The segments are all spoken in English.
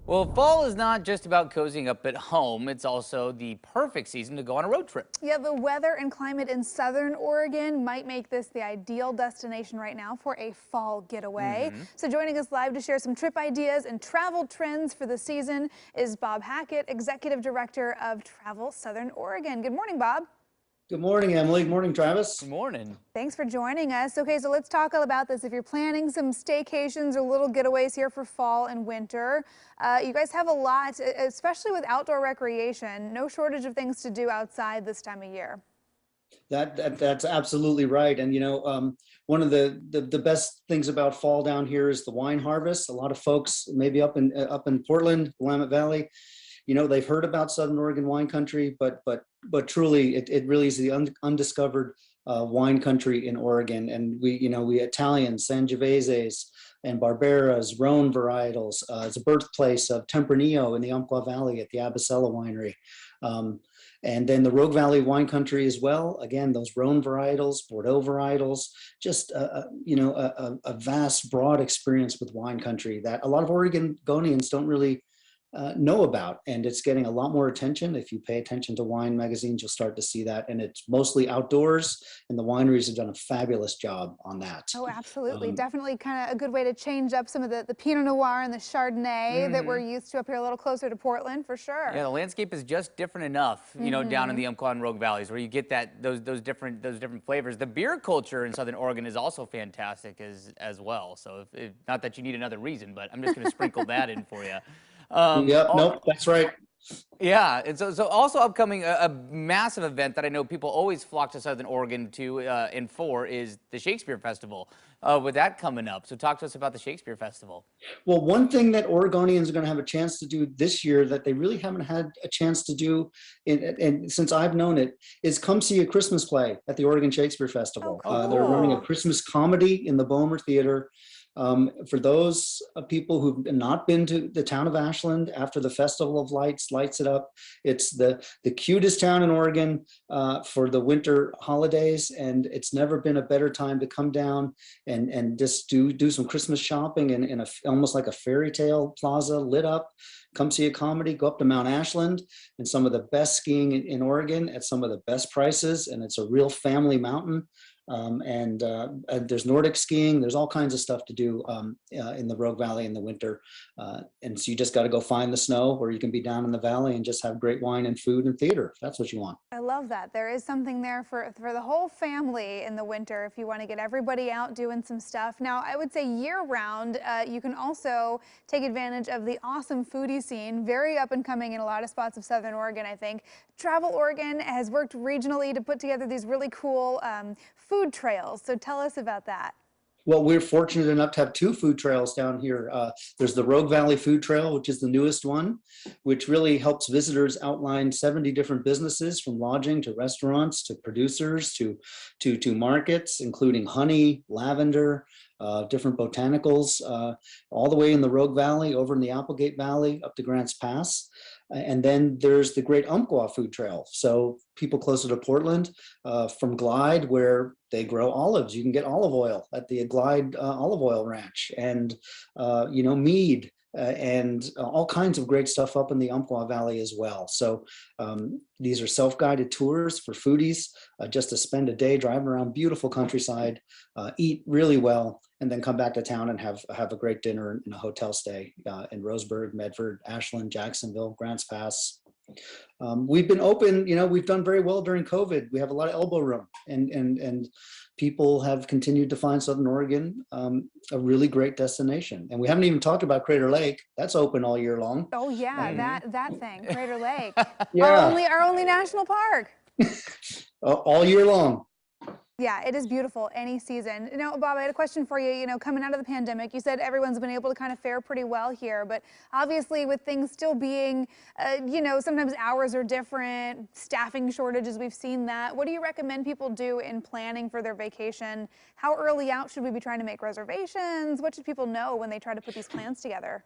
Well, fall is not just about cozying up at home. It's also the perfect season to go on a road trip. Yeah, the weather and climate in southern Oregon might make this the ideal destination right now for a fall getaway. So joining us live to share some trip ideas and travel trends for the season is Bob Hackett, Executive Director of Travel Southern Oregon. Good morning, Bob. Good morning, Emily. Good morning, Travis. Good morning. Thanks for joining us. Okay, so let's talk all about this. If you're planning some staycations or little getaways here for fall and winter, you guys have a lot, especially with outdoor recreation. No shortage of things to do outside this time of year. That's absolutely right. And one of the best ththings about fall down here is the wine harvest. A lot of folks, maybe up in Portland, Willamette Valley, they've heard about Southern Oregon wine country, but truly, it really is the undiscovered wine country in Oregon. And we Italian, Sangioveses and Barberas, Rhone varietals. It's a birthplace of Tempranillo in the Umpqua Valley at the Abasella Winery. And then the Rogue Valley wine country as well. Again, those Rhone varietals, Bordeaux varietals, just a vast, broad experience with wine country that a lot of Oregonians don't really know about, and it's getting a lot more attention. If you pay attention to wine magazines, you'll start to see that, and it's mostly outdoors, and the wineries have done a fabulous job on that. Oh, absolutely. Definitely kind of a good way to change up some of the Pinot Noir and the Chardonnay that we're used to up here a little closer to Portland, for sure. Yeah, the landscape is just different enough, down in the Umpqua and Rogue Valleys, where you get those different flavors. The beer culture in Southern Oregon is also fantastic as well. So if not that you need another reason, but I'm just going to sprinkle that in for you. Yep, nope, that's right. Yeah, and so also upcoming a massive event that I know people always flock to Southern Oregon to and for is the Shakespeare Festival. With that coming up, so talk to us about the Shakespeare Festival. Well, one thing that Oregonians are going to have a chance to do this year that they really haven't had a chance to do, and since I've known it, is come see a Christmas play at the Oregon Shakespeare Festival. Oh, cool. They're running a Christmas comedy in the Bomer Theater. For those people who've not been to the town of Ashland after the Festival of Lights lights it up, it's the cutest town in Oregon for the winter holidays, and it's never been a better time to come down and just do some Christmas shopping in almost like a fairy tale plaza lit up. Come see a comedy, go up to Mount Ashland and some of the best skiing in Oregon at some of the best prices, and it's a real family mountain. And there's Nordic skiing. There's all kinds of stuff to do in the Rogue Valley in the winter. And so you just got to go find the snow, or you can be down in the valley and just have great wine and food and theater, if that's what you want. I love that. There is something there for the whole family in the winter if you want to get everybody out doing some stuff. Now, I would say year-round, you can also take advantage of the awesome foodie scene, very up and coming in a lot of spots of Southern Oregon, I think. Travel Oregon has worked regionally to put together these really cool food trails. So tell us about that. Well, we're fortunate enough to have two food trails down here. There's the Rogue Valley Food Trail, which is the newest one, which really helps visitors outline 70 different businesses, from lodging to restaurants to producers to markets, including honey, lavender, different botanicals, all the way in the Rogue Valley, over in the Applegate Valley, up to Grants Pass. And then there's the Great Umpqua Food Trail. So people closer to Portland, from Glide, where they grow olives. You can get olive oil at the Glide Olive Oil Ranch, and mead, and all kinds of great stuff up in the Umpqua Valley as well. So these are self-guided tours for foodies, just to spend a day driving around beautiful countryside, eat really well, and then come back to town and have a great dinner in a hotel stay in Roseburg, Medford, Ashland, Jacksonville, Grants Pass. We've been open, we've done very well during COVID. We have a lot of elbow room, and people have continued to find Southern Oregon a really great destination. And we haven't even talked about Crater Lake. That's open all year long. Oh yeah, that thing, Crater Lake. Yeah. Our only national park. All year long. Yeah, it is beautiful any season. Bob, I had a question for you. Coming out of the pandemic, you said everyone's been able to kind of fare pretty well here, but obviously with things still being, sometimes hours are different, staffing shortages, we've seen that. What do you recommend people do in planning for their vacation? How early out should we be trying to make reservations? What should people know when they try to put these plans together?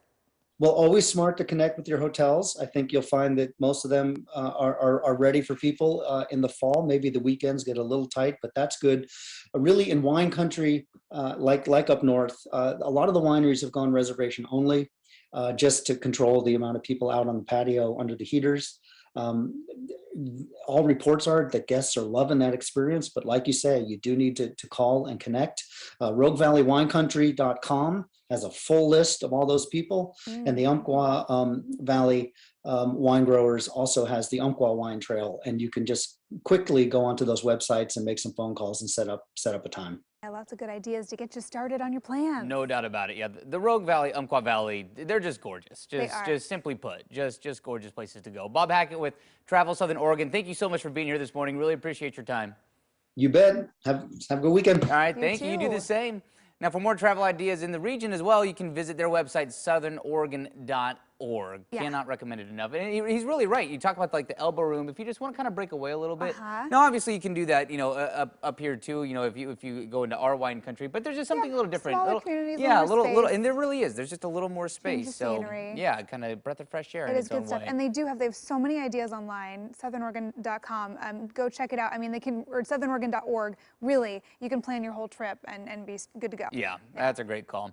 Well, always smart to connect with your hotels. I think you'll find that most of them are ready for people in the fall. Maybe the weekends get a little tight, but that's good. Really, in wine country, like up north, a lot of the wineries have gone reservation only. just to control the amount of people out on the patio under the heaters. Um, all reports are that guests are loving that experience, but like you say, you do need to call and connect. RogueValleyWineCountry.com has a full list of all those people, and the Umpqua Valley Wine Growers also has the Umpqua Wine Trail, and you can just quickly go onto those websites and make some phone calls and set up a time. Yeah, lots of good ideas to get you started on your plans. No doubt about it. Yeah, the Rogue Valley, Umpqua Valley, they're just gorgeous. Just simply put, just gorgeous places to go. Bob Hackett with Travel Southern Oregon. Thank you so much for being here this morning. Really appreciate your time. You bet. Have a good weekend. All right, You thank you. You do too. the same. Now, for more travel ideas in the region as well, you can visit their website, southernoregon.org. Yeah. Cannot recommend it enough. And he's really right. You talk about like the elbow room. If you just want to kind of break away a little bit. Now, obviously, you can do that, up here too. If you go into our wine country, but there's just something a little different. Smaller communities, yeah, little more space. and there really is. There's just a little more Change space. of So scenery. yeah, kind of breath of fresh air. It in is its own good stuff, way. and they have so many ideas online. SouthernOregon.com. Go check it out. I mean, or SouthernOregon.org. Really, you can plan your whole trip and be good to go. Yeah, that's a great call.